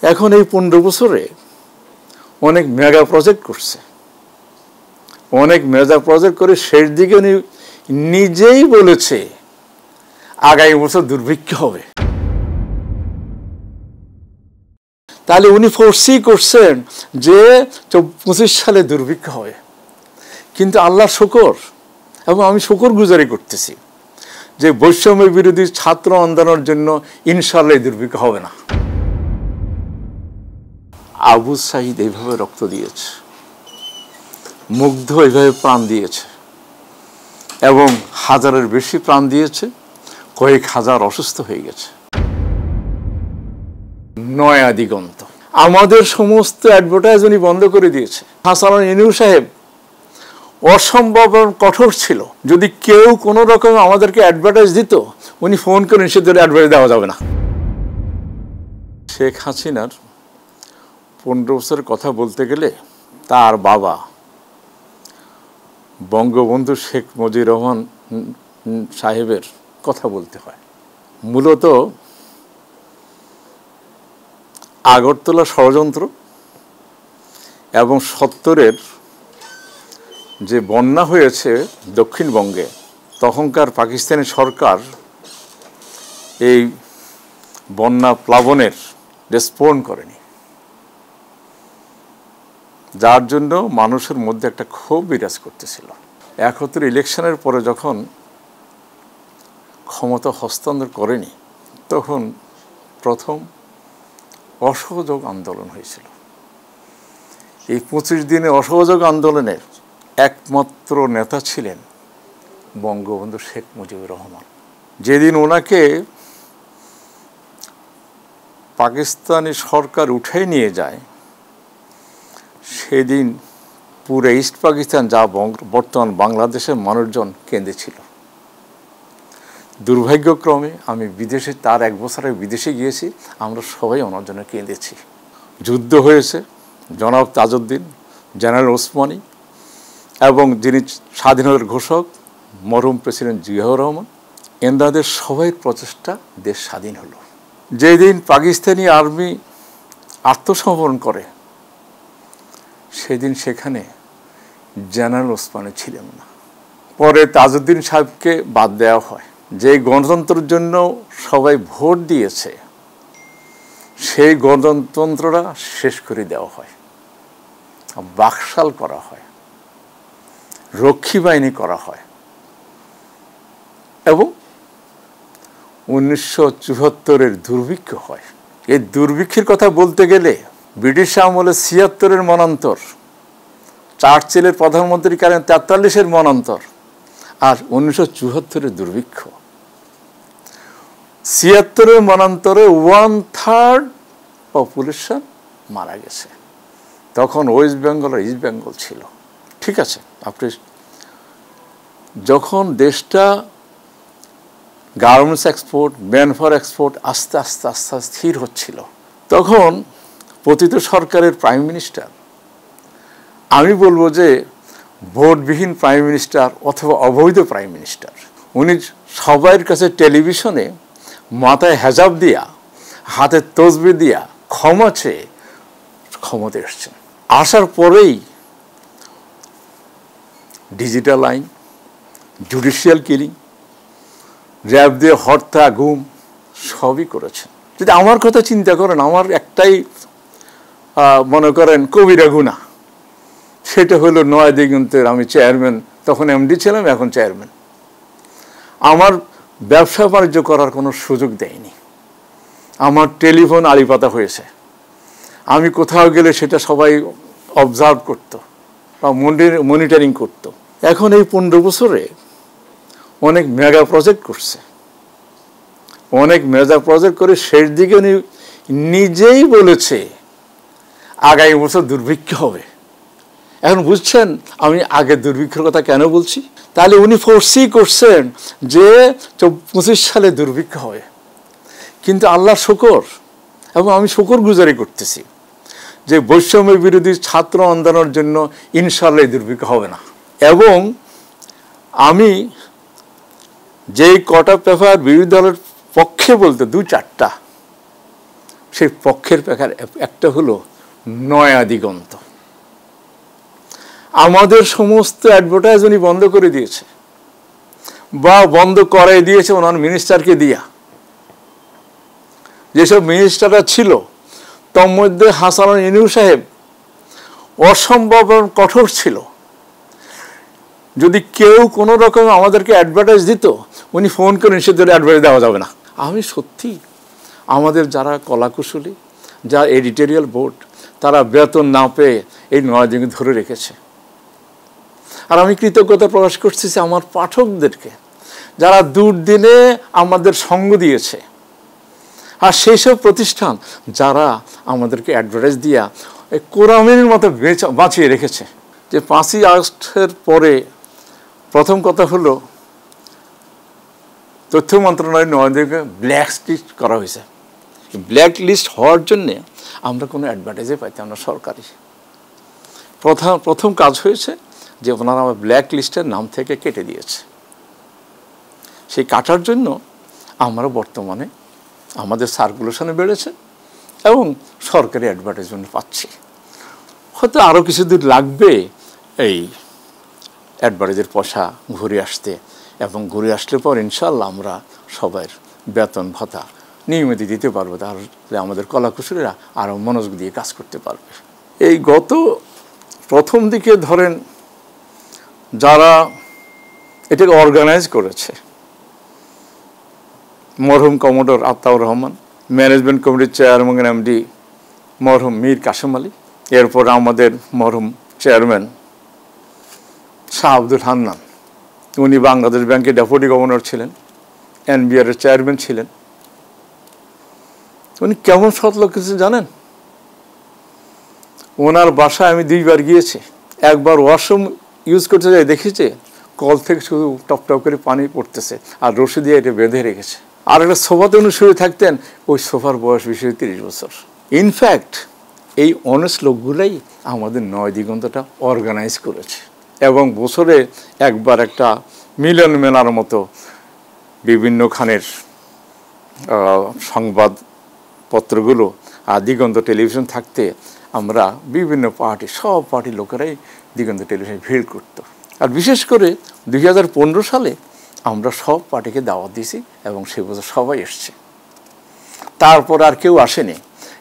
এখন এই 15 বছরে অনেক মেগা প্রজেক্ট করছে, অনেক মেগা প্রজেক্ট করে শেষ দিকে উনি নিজেই বলেছে আগামী বছর দুর্ভিক্ষ হবে। তাহলে উনি ফোর্সি করছেন যে 25 সালে দুর্ভিক্ষ হবে। কিন্তু আল্লাহর শুকর, এবং আমি শুকর গুজারি করতেছি যে বৈষম্য বিরোধী ছাত্র আন্দোলনের জন্য ইনশাআল্লাহ দুর্ভিক্ষ হবে না। আবু সাঈদ এইভাবে রক্ত দিয়েছে, মুগ্ধ এইভাবে প্রাণ দিয়েছে, এবং হাজারের বেশি প্রাণ দিয়েছে, কয়েক হাজার অসুস্থ হয়ে গেছে। নয়া দিগন্ত, আমাদের সমস্ত অ্যাডভার্টাইজ উনি বন্ধ করে দিয়েছে। হাসান ইনু সাহেব অসম্ভব কঠোর ছিল, যদি কেউ কোনো রকম আমাদেরকে অ্যাডভার্টাইজ দিত উনি ফোন করে নিষেধ করে অ্যাডভার্টাইজ দেওয়া যাবে না। শেখ হাসিনার 15 বছরের কথা বলতে গেলে তার বাবা বঙ্গবন্ধু শেখ মুজিবুর রহমান সাহেবের কথা বলতে হয়। মূলত আগরতলা ষড়যন্ত্র এবং 70-এর যে বন্যা হয়েছে দক্ষিণবঙ্গে, তখনকার পাকিস্তানি সরকার এই বন্যা প্লাবনের রেসপন্ড করেনি, যার জন্য মানুষের মধ্যে একটা ক্ষোভ বিরাজ করতেছিল। 71 ইলেকশনের পরে যখন ক্ষমতা হস্তান্তর করেনি, তখন প্রথম অসহযোগ আন্দোলন হয়েছিল। এই 25 দিনে অসহযোগ আন্দোলনের একমাত্র নেতা ছিলেন বঙ্গবন্ধু শেখ মুজিবুর রহমান। যেদিন ওনাকে পাকিস্তানি সরকার উঠাই নিয়ে যায়, সেদিন পুরো ইস্ট পাকিস্তান, যা বর্তমান বাংলাদেশের মানুষজন কেঁদেছিল। দুর্ভাগ্যক্রমে আমি বিদেশে, তার 1 বছর আগে বিদেশে গিয়েছি, আমরা সবাই ওনার জন্য কেঁদেছি। যুদ্ধ হয়েছে, জনাব তাজউদ্দিন, জেনারেল ওসমানী এবং যিনি স্বাধীনতার ঘোষক মরহুম প্রেসিডেন্ট জিয়াউর রহমান, এনাদের সবাই প্রচেষ্টা দেশ স্বাধীন হলো। যেদিন পাকিস্তানি আর্মি আত্মসমর্পণ করে, সেদিন সেখানে জেনারেল ওসমানী ছিলেন না। পরে তাজউদ্দিন সাহেবকে বাদ দেওয়া হয়। যে গণতন্ত্রের জন্য সবাই ভোট দিয়েছে, সেই গণতন্ত্রটা শেষ করে দেওয়া হয়, বাকশাল করা হয়, রক্ষী বাহিনী করা হয়, এবং 1974-এর দুর্ভিক্ষ হয়। এই দুর্ভিক্ষের কথা বলতে গেলে ব্রিটিশ আমলে 76-এর মনান্তর, চার্চিলের প্রধানমন্ত্রীকালীন 43-এর মনান্তর, আর 1974-এর দুর্ভিক্ষ। 76-এর মনান্তরে 1/3 পপুলেশন মারা গেছে। তখন ওয়েস্ট বেঙ্গল আর ইস্ট বেঙ্গল ছিল। ঠিক আছে, আপনি যখন দেশটা গার্মেন্টস এক্সপোর্ট, ম্যানপাওয়ার এক্সপোর্ট আস্তে আস্তে আস্তে স্থির হচ্ছিল, তখন পতিত সরকারের প্রাইম মিনিস্টার, আমি বলবো যে ভোটবিহীন প্রাইম মিনিস্টার অথবা অবৈধ প্রাইম মিনিস্টার, উনি সবার কাছে টেলিভিশনে মাথায় হেজাব দিয়া, হাতে তসবিহ দিয়া ক্ষমা চেয়ে ক্ষমতায় এসছেন। আসার পরেই ডিজিটাল আইন, জুডিশিয়াল কিলিং, র্যাব দিয়ে হত্যা, গুম সবই করেছেন। যদি আমার কথা চিন্তা করেন, আমার একটাই মনে করেন কবিরা গুনাহ, সেটা হলো নয়া দিগন্তের আমি চেয়ারম্যান, তখন এমডি ছিলাম, এখন চেয়ারম্যান। আমার ব্যবসা বাণিজ্য করার কোনো সুযোগ দেয়নি। আমার টেলিফোন আড়িপাতা হয়েছে, আমি কোথাও গেলে সেটা সবাই অবজার্ভ করতো বা মনিটরিং করতো। এখন এই 15 বছরে অনেক মেগা প্রজেক্ট করছে, অনেক মেগা প্রজেক্ট করে শেষ দিকে উনি নিজেই বলেছে আগামী বছর দুর্ভিক্ষ হবে। এখন বুঝছেন আমি আগে দুর্ভিক্ষের কথা কেন বলছি? তাহলে উনি ফোর্সি করছেন যে 25 সালে দুর্ভিক্ষ হবে। কিন্তু আল্লাহর শুকর, এবং আমি শুকর গুজারি করতেছি যে বৈষম্য বিরোধী ছাত্র আন্দোলনের জন্য ইনশাআল্লাহ দুর্ভিক্ষ হবে না। এবং আমি যেই কটা পেপার বিরোধী দলের পক্ষে বলতে 2-4টা সেই পক্ষের পেখার একটা হলো নয়া দিগন্ত। আমাদের সমস্ত অ্যাডভার্টাইজ উনি বন্ধ করে দিয়েছে, বা বন্ধ করাই দিয়েছে ওনার মিনিস্টারকে দিয়া। যেসব মিনিস্টাররা ছিল তার মধ্যে হাসান ইনু সাহেব অসম্ভব কঠোর ছিল। যদি কেউ কোনো রকম আমাদেরকে অ্যাডভার্টাইজ দিত, উনি ফোন করে নিষেধ করে অ্যাডভার্টাইজ দেওয়া যাবে না। আমি সত্যি আমাদের যারা কলাকুশলী, যারা এডিটোরিয়াল বোর্ড, তারা বেতন না পেয়ে এই 9 দিন ধরে রেখেছে। আর আমি কৃতজ্ঞতা প্রকাশ করছি আমার পাঠকদেরকে, যারা দুর্দিনে আমাদের সঙ্গ দিয়েছে, আর সেই সব প্রতিষ্ঠান যারা আমাদেরকে অ্যাডভার্টাইজ দিয়া এই কোরআনের মতো বাঁচিয়ে রেখেছে। যে 5ই আগস্টের পরে প্রথম কথা হলো তথ্য মন্ত্রণালয়ের 9 দিকে ব্ল্যাক লিস্ট করা হয়েছে। ব্ল্যাক লিস্ট হওয়ার জন্যে আমরা কোনো অ্যাডভার্টাইজে পাইতাম না সরকারি। প্রথম কাজ হয়েছে যে ওনারা আমার ব্ল্যাক লিস্টের নাম থেকে কেটে দিয়েছে। সেই কাটার জন্য আমরা বর্তমানে আমাদের সার্কুলেশনে বেড়েছে এবং সরকারি অ্যাডভার্টাইজমেন্ট পাচ্ছি। হয়তো আরও কিছু দূর লাগবে এই অ্যাডভার্টাইজের পয়সা ঘুরে আসতে, এবং ঘুরে আসলে পর ইনশাল্লাহ আমরা সবার বেতন ভাতা নিয়মিত দিতে পারবো, তাহলে আমাদের কলাকুশলীরা আরও মনোযোগ দিয়ে কাজ করতে পারবে। এই গত প্রথম দিকে ধরেন যারা এটাকে অর্গানাইজ করেছে, মরহুম কমোডর আতাউর রহমান, ম্যানেজমেন্ট কমিটির চেয়ারম্যান এমডি মরহুম মীর কাসেম আলী, এরপর আমাদের মরহুম চেয়ারম্যান শাহ আব্দুল হান্নান, উনি বাংলাদেশ ব্যাংকের ডেপুটি গভর্নর ছিলেন, এনবিআর এর চেয়ারম্যান ছিলেন। উনি কেমন সৎ লোক কিছু জানেন? ওনার বাসায় আমি 2 বার গিয়েছি। একবার ওয়াশরুম ইউজ করতে যাই, দেখেছি কল থেকে শুধু টপ টপ করে পানি পড়তেছে, আর রশি দিয়ে এটা বেঁধে রেখেছে। আর একটা সোফাতে উনি শুয়ে থাকতেন, ওই সোফার বয়স বেশি 30 বছর। ইনফ্যাক্ট এই অনেস্ট লোকগুলাই আমাদের 9 দিগন্তটা অর্গানাইজ করেছে, এবং বছরে একবার একটা মিলন মেলার মতো বিভিন্নখানের সংবাদপত্রগুলো আর দিগন্ত টেলিভিশন থাকতে আমরা বিভিন্ন সব পার্টির লোকেরাই দিগন্ত টেলিভিশনে ভিড় করত। আর বিশেষ করে 2015 সালে আমরা সব পার্টিকে দাওয়াত দিয়েছি, এবং সে বছর সবাই এসছে। তারপর আর কেউ আসেনি,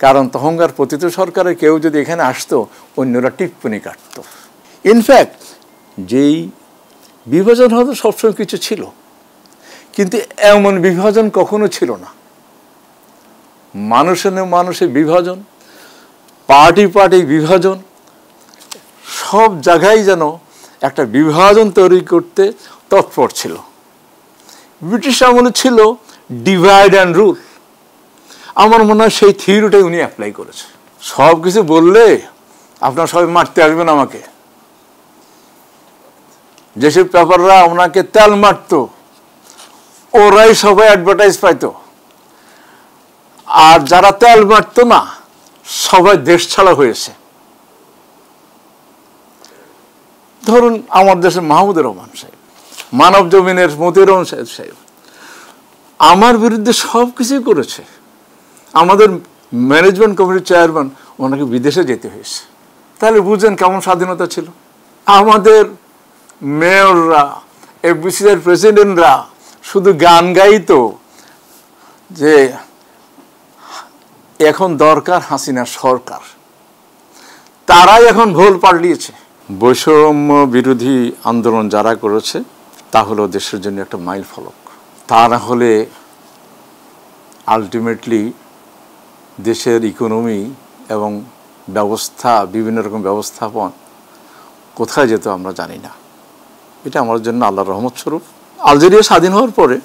কারণ তখনকার পতিত সরকারের কেউ যদি এখানে আসতো, অন্যরা টিপ্পনি কাটত। ইনফ্যাক্ট যেই বিভাজন হয়তো সবসময় কিছু ছিল, কিন্তু এমন বিভাজন কখনো ছিল না। মানুষের বিভাজন, পার্টি বিভাজন, সব জায়গায় যেন একটা বিভাজন তৈরি করতে তৎপর ছিল। ব্রিটিশ আমলে ছিল ডিভাইড অ্যান্ড রুল। আমার মনে হয় সেই থিওরিটাই উনি অ্যাপ্লাই করেছে। সব কিছু বললে আপনারা সবাই মারতে আসবেন আমাকে। যেসব পেপাররা ওনাকে তেল মারত, ওরাই সবাই অ্যাডভার্টাইজ পাইতো, আর যারা তেল মারত না সবাই দেশ ছাড়া হয়েছে। ধরুন আমার দেশের মাহমুদুর রহমান সাহেব, মানব জমিনের মতিউর রহমান সাহেব আমার বিরুদ্ধে সব কিছুই করেছে। আমাদের ম্যানেজমেন্ট কমিটির চেয়ারম্যান, ওনাকে বিদেশে যেতে হয়েছে। তাহলে বুঝেন কেমন স্বাধীনতা ছিল। আমাদের মেয়ররা, এফবিসির প্রেসিডেন্টরা শুধু গান গাইতো যে এখন দরকার হাসিনার সরকার। তারাই এখন ভুল পাল্টিয়েছে। বৈষম্য বিরোধী আন্দোলন যারা করেছে তা হলো দেশের জন্য একটা মাইল ফলক। তা না হলে আলটিমেটলি দেশের ইকোনমি এবং ব্যবস্থা, বিভিন্ন রকম ব্যবস্থাপন কোথায় যেত আমরা জানি না। এটা আমার জন্য আল্লাহর রহমত স্বরূপ। আলজেরিয়া স্বাধীন হওয়ার পরে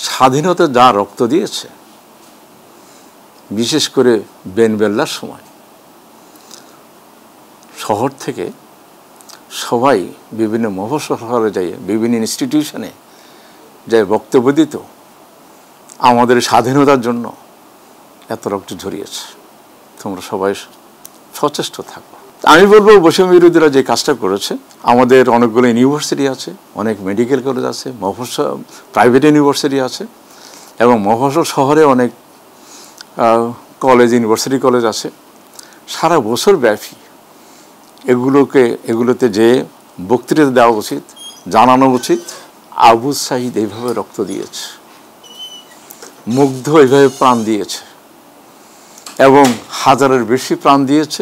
স্বাধীনতা যা রক্ত দিয়েছে, বিশেষ করে বেন বেল্লার সময় শহর থেকে সবাই বিভিন্ন মফস্বলে যাই, বিভিন্ন ইনস্টিটিউশনে যাই বক্তব্য দিত, আমাদের স্বাধীনতার জন্য এত রক্ত ঝরিয়েছে, তোমরা সবাই সচেষ্ট থাকো। আমি বলবো বৈষম্য বিরোধীরা যে কাজটা করেছে, আমাদের অনেকগুলো ইউনিভার্সিটি আছে, অনেক মেডিকেল কলেজ আছে, প্রাইভেট ইউনিভার্সিটি আছে, এবং মফস্বল শহরে অনেক কলেজ, ইউনিভার্সিটি কলেজ আছে। সারা বছর ব্যাপী এগুলোতে যে বক্তৃতা দেওয়া উচিত, জানানো উচিত, আবু সাঈদ এইভাবে রক্ত দিয়েছে, মুগ্ধ এইভাবে প্রাণ দিয়েছে, এবং হাজারের বেশি প্রাণ দিয়েছে,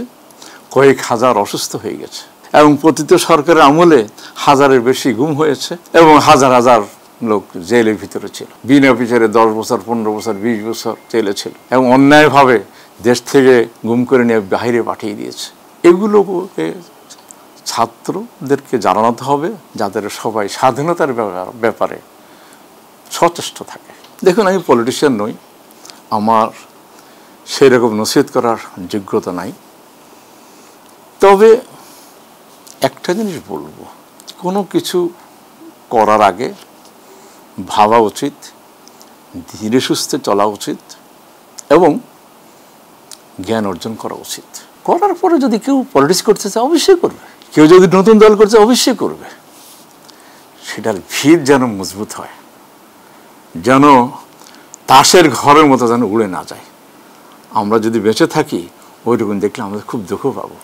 কয়েক হাজার অসুস্থ হয়ে গেছে, এবং পতিত সরকারের আমলে হাজারের বেশি গুম হয়েছে, এবং হাজার হাজার লোক জেলের ভিতরে ছিল, বিনা বিচারে 10 বছর, 15 বছর, 20 বছর জেলে ছিল, এবং অন্যায়ভাবে দেশ থেকে গুম করে নিয়ে বাইরে পাঠিয়ে দিয়েছে। এগুলোকে ছাত্রদেরকে জানাতে হবে, যাদের সবাই স্বাধীনতার ব্যাপারে সচেষ্ট থাকে। দেখুন, আমি পলিটিশিয়ান নই, আমার সেই রকম নসিহত করার যোগ্যতা নাই। তবে একটা জিনিস বলবো, কোনো কিছু করার আগে ভাবা উচিত, ধীরে সুস্থে চলা উচিত, এবং জ্ঞান অর্জন করা উচিত। করার পরে যদি কেউ পলিটিক্স করতে চায় অবশ্যই করবে, কেউ যদি নতুন দল করতে অবশ্যই করবে। সেটার ভিত যেন মজবুত হয়, যেন তাসের ঘরের মতো যেন উড়ে না যায়। আমরা যদি বেঁচে থাকি ওইরকম দেখলে আমাদের খুব দুঃখ পাবো।